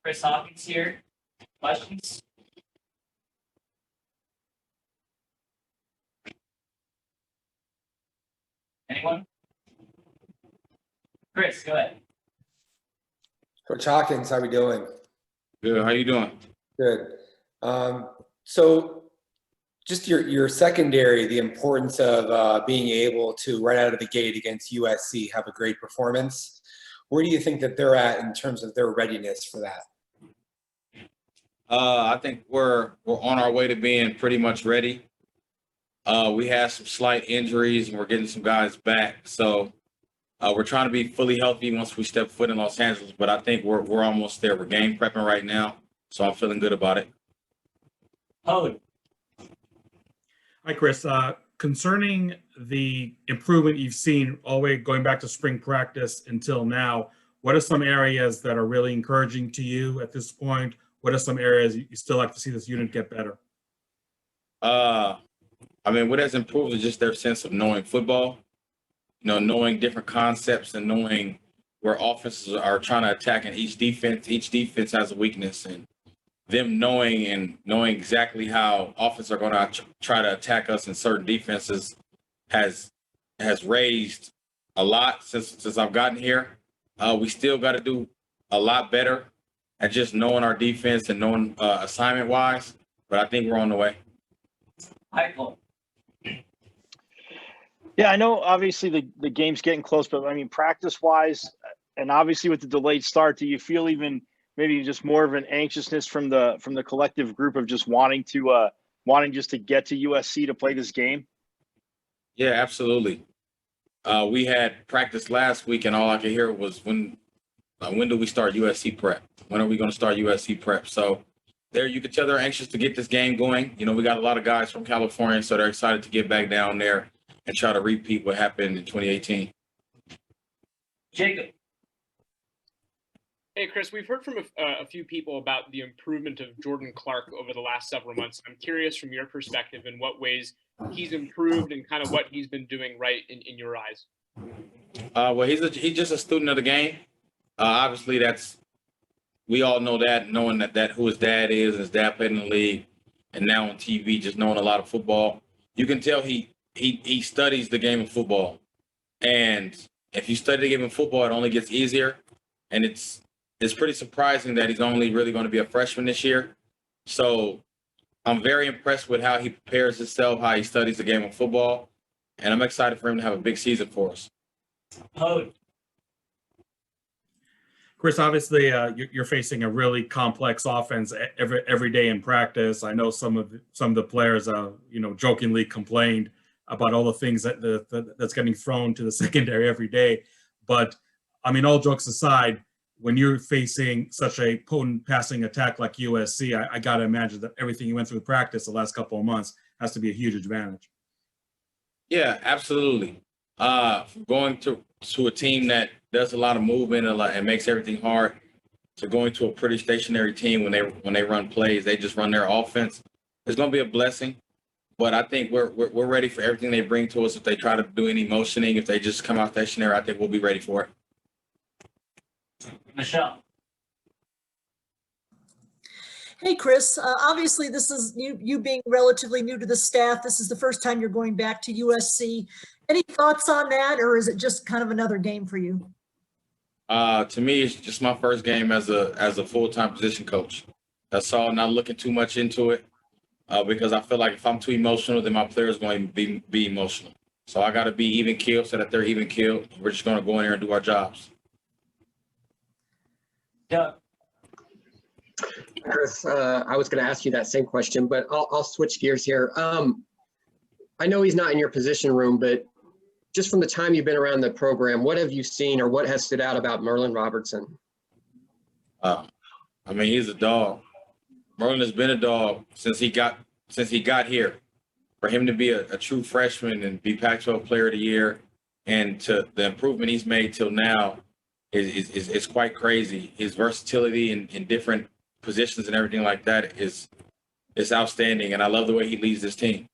Chris Hawkins here. Questions? Anyone? Chris, go ahead. Coach Hawkins, how we doing? Good. How you doing? Good. So just your secondary, the importance of being able to right out of the gate against USC have a great performance. Where do you think that they're at in terms of their readiness for that? I think we're on our way to being pretty much ready. We had some slight injuries and we're getting some guys back. So we're trying to be fully healthy once we step foot in Los Angeles, but I think we're almost there. We're game prepping right now, so I'm feeling good about it. Hode. Hi, Chris. Concerning the improvement you've seen all the way going back to spring practice until now, what are some areas that are really encouraging to you at this point? What are some areas you still like to see this unit get better? I mean, what has improved is just their sense of knowing football, knowing different concepts and knowing where offenses are trying to attack in each defense. Each defense has a weakness, and them knowing exactly how offenses are going to try to attack us in certain defenses has raised a lot since I've gotten here. We still got to do a lot better at just knowing our defense and knowing assignment wise, but I think we're on the way. Michael. Yeah, I know obviously the game's getting close, but I mean, practice-wise, and obviously with the delayed start, do you feel even maybe just more of an anxiousness from the collective group of just wanting just to get to USC to play this game? Yeah, absolutely. We had practice last week, and all I could hear was when do we start USC prep? When are we going to start USC prep? So there, you could tell they're anxious to get this game going. We got a lot of guys from California, so they're excited to get back down there and try to repeat what happened in 2018. Jacob. Hey, Chris, we've heard from a few people about the improvement of Jordan Clark over the last several months. I'm curious from your perspective in what ways he's improved and kind of what he's been doing right in your eyes. Well, he's just a student of the game. Obviously, we all know that, knowing that who his dad is, and his dad played in the league, and now on TV, just knowing a lot of football. You can tell he studies the game of football. And if you study the game of football, it only gets easier. And it's pretty surprising that he's only really going to be a freshman this year. So I'm very impressed with how he prepares himself, how he studies the game of football. And I'm excited for him to have a big season for us. Hode. Chris, obviously, you're facing a really complex offense every day in practice. I know some of the players, jokingly complained about all the things that's getting thrown to the secondary every day. But I mean, all jokes aside, when you're facing such a potent passing attack like USC, I got to imagine that everything you went through practice the last couple of months has to be a huge advantage. Yeah, absolutely. Going to a team that does a lot of movement and makes everything hard, to going to a pretty stationary team when they run plays, they just run their offense. It's going to be a blessing, but I think we're ready for everything they bring to us. If they try to do any motioning, if they just come out stationary, I think we'll be ready for it. Michelle. Hey, Chris, obviously this is you being relatively new to the staff. This is the first time you're going back to USC. Any thoughts on that, or is it just kind of another game for you? To me, it's just my first game as a full-time position coach. That's all. Not looking too much into it because I feel like if I'm too emotional, then my players are going to be emotional. So I got to be even keeled so that they're even keeled. We're just going to go in there and do our jobs. Doug. Chris, I was going to ask you that same question, but I'll switch gears here. I know he's not in your position room, but just from the time you've been around the program, what have you seen or what has stood out about Merlin Robertson? I mean, he's a dog. Merlin has been a dog since he got here. For him to be a true freshman and be Pac-12 Player of the Year, and to the improvement he's made till now is quite crazy. His versatility in different positions and everything like that is outstanding, and I love the way he leads this team.